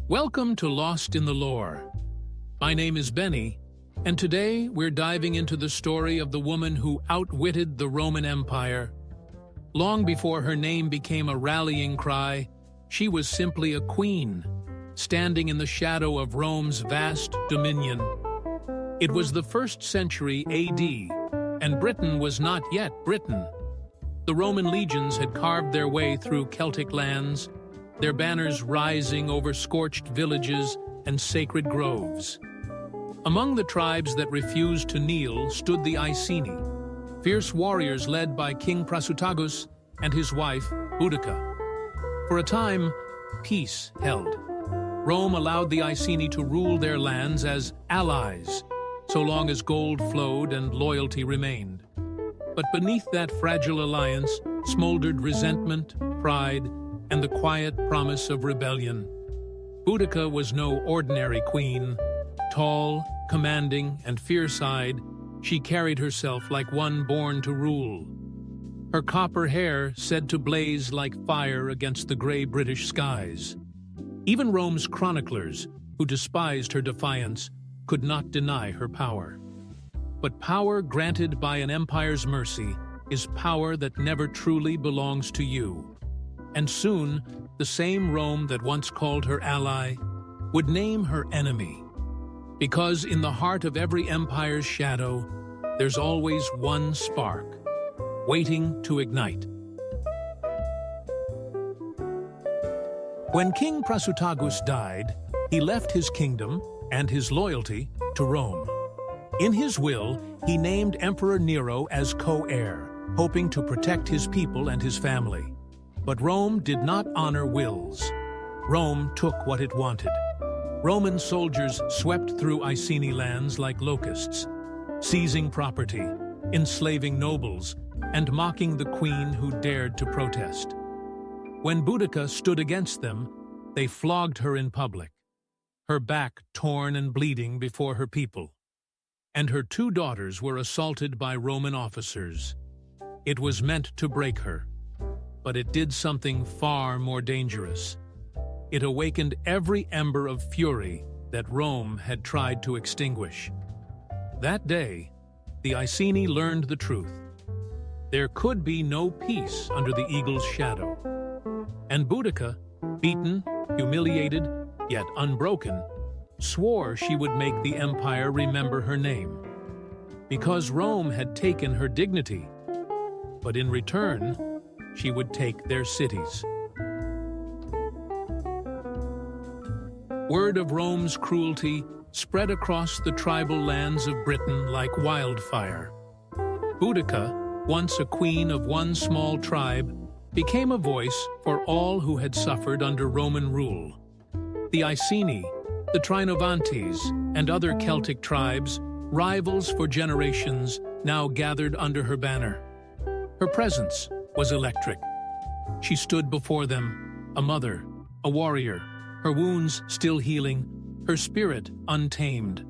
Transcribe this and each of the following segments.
Welcome to Lost in the Lore. My name is Benny, and today we're diving into the story of the woman who outwitted the Roman Empire. Long before her name became a rallying cry, she was simply a queen, standing in the shadow of Rome's vast dominion. It was the 1st century AD, and Britain was not yet Britain. The Roman legions had carved their way through Celtic lands, their banners rising over scorched villages and sacred groves. Among the tribes that refused to kneel stood the Iceni, fierce warriors led by King Prasutagus and his wife, Boudica. For a time, peace held. Rome allowed the Iceni to rule their lands as allies, so long as gold flowed and loyalty remained. But beneath that fragile alliance smoldered resentment, pride, and the quiet promise of rebellion. Boudica was no ordinary queen. Tall, commanding, and fierce-eyed, she carried herself like one born to rule. Her copper hair said to blaze like fire against the gray British skies. Even Rome's chroniclers, who despised her defiance, could not deny her power. But power granted by an empire's mercy is power that never truly belongs to you. And soon, the same Rome that once called her ally would name her enemy. Because in the heart of every empire's shadow, there's always one spark, waiting to ignite. When King Prasutagus died, he left his kingdom and his loyalty to Rome. In his will, he named Emperor Nero as co-heir, hoping to protect his people and his family. But Rome did not honor wills. Rome took what it wanted. Roman soldiers swept through Iceni lands like locusts, seizing property, enslaving nobles, and mocking the queen who dared to protest. When Boudica stood against them, they flogged her in public, her back torn and bleeding before her people. And her 2 daughters were assaulted by Roman officers. It was meant to break her, but it did something far more dangerous. It awakened every ember of fury that Rome had tried to extinguish. That day, the Iceni learned the truth. There could be no peace under the eagle's shadow. And Boudica, beaten, humiliated, yet unbroken, swore she would make the empire remember her name. Because Rome had taken her dignity, but in return, she would take their cities. Word of Rome's cruelty spread across the tribal lands of Britain like wildfire. Boudica, once a queen of one small tribe, became a voice for all who had suffered under Roman rule. The Iceni, the Trinovantes, and other Celtic tribes, rivals for generations, now gathered under her banner. Her presence was electric. She stood before them, a mother, a warrior, her wounds still healing, her spirit untamed.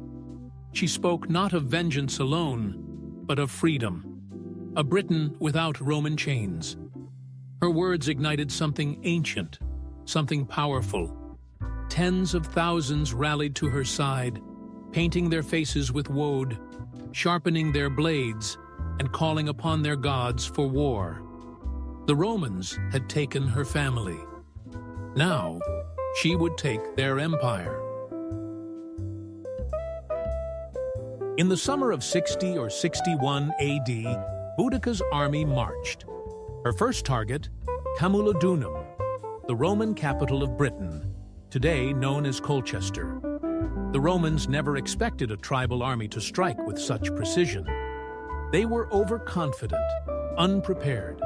She spoke not of vengeance alone, but of freedom, a Britain without Roman chains. Her words ignited something ancient, something powerful. Tens of thousands rallied to her side, painting their faces with woad, sharpening their blades, and calling upon their gods for war. The Romans had taken her family. Now, she would take their empire. In the summer of 60 or 61 AD, Boudica's army marched. Her first target, Camulodunum, the Roman capital of Britain, today known as Colchester. The Romans never expected a tribal army to strike with such precision. They were overconfident, unprepared.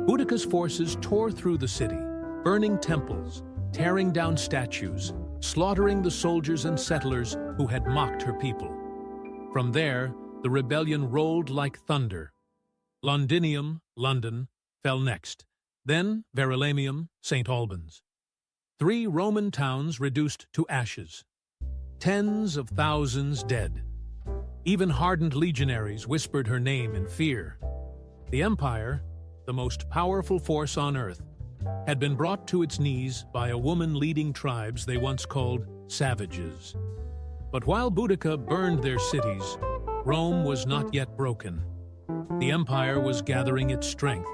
Boudica's forces tore through the city, burning temples, tearing down statues, slaughtering the soldiers and settlers who had mocked her people. From there, the rebellion rolled like thunder. Londinium, London, fell next, then Verulamium, St. Albans. 3 Roman towns reduced to ashes. Tens of thousands dead. Even hardened legionaries whispered her name in fear. The empire, the most powerful force on earth, had been brought to its knees by a woman leading tribes they once called savages. But while Boudica burned their cities, Rome was not yet broken. The empire was gathering its strength.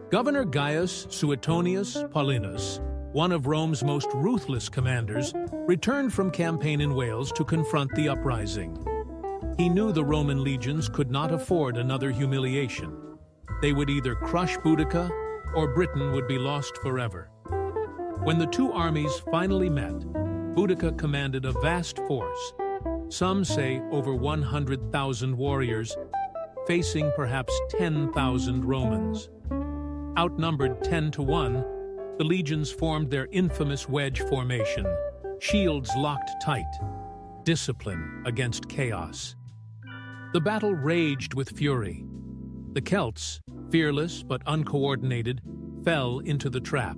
Governor Gaius Suetonius Paulinus, one of Rome's most ruthless commanders, returned from campaign in Wales to confront the uprising. He knew the Roman legions could not afford another humiliation. They would either crush Boudica or Britain would be lost forever. When the two armies finally met, Boudica commanded a vast force, some say over 100,000 warriors, facing perhaps 10,000 Romans. Outnumbered 10-1, the legions formed their infamous wedge formation, shields locked tight, discipline against chaos. The battle raged with fury. The Celts, fearless but uncoordinated, fell into the trap.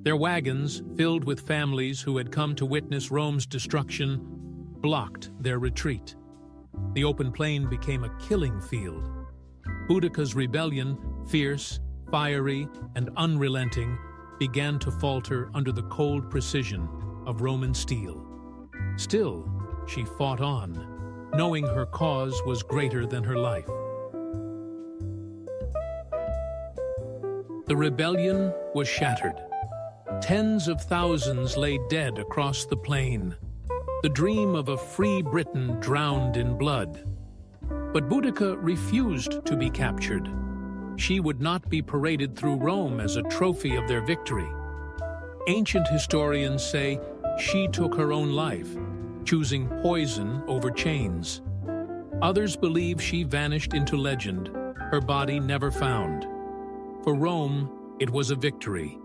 Their wagons, filled with families who had come to witness Rome's destruction, blocked their retreat. The open plain became a killing field. Boudica's rebellion, fierce, fiery, and unrelenting, began to falter under the cold precision of Roman steel. Still, she fought on, knowing her cause was greater than her life. The rebellion was shattered. Tens of thousands lay dead across the plain. The dream of a free Britain drowned in blood. But Boudica refused to be captured. She would not be paraded through Rome as a trophy of their victory. Ancient historians say she took her own life, choosing poison over chains. Others believe she vanished into legend, her body never found. For Rome, it was a victory,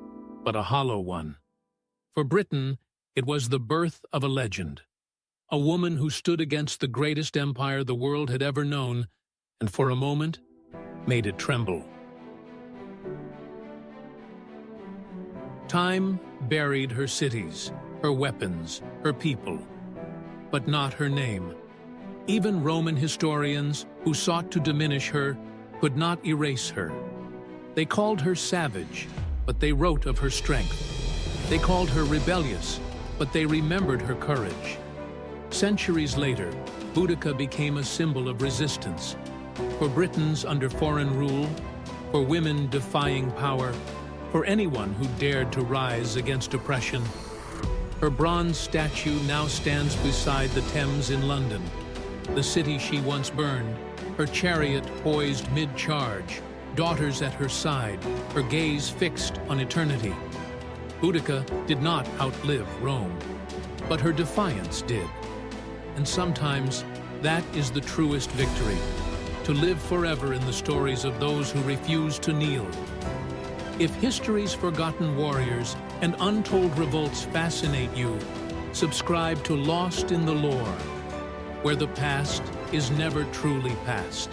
but a hollow one. For Britain, it was the birth of a legend, a woman who stood against the greatest empire the world had ever known, and for a moment, made it tremble. Time buried her cities, her weapons, her people, but not her name. Even Roman historians who sought to diminish her could not erase her. They called her savage, but they wrote of her strength. They called her rebellious, but they remembered her courage. Centuries later, Boudica became a symbol of resistance. For Britons under foreign rule, for women defying power, for anyone who dared to rise against oppression. Her bronze statue now stands beside the Thames in London, the city she once burned, her chariot poised mid-charge, daughters at her side, her gaze fixed on eternity. Boudica did not outlive Rome, but her defiance did. And sometimes that is the truest victory, to live forever in the stories of those who refuse to kneel. If history's forgotten warriors and untold revolts fascinate you, subscribe to Lost in the Lore, where the past is never truly past.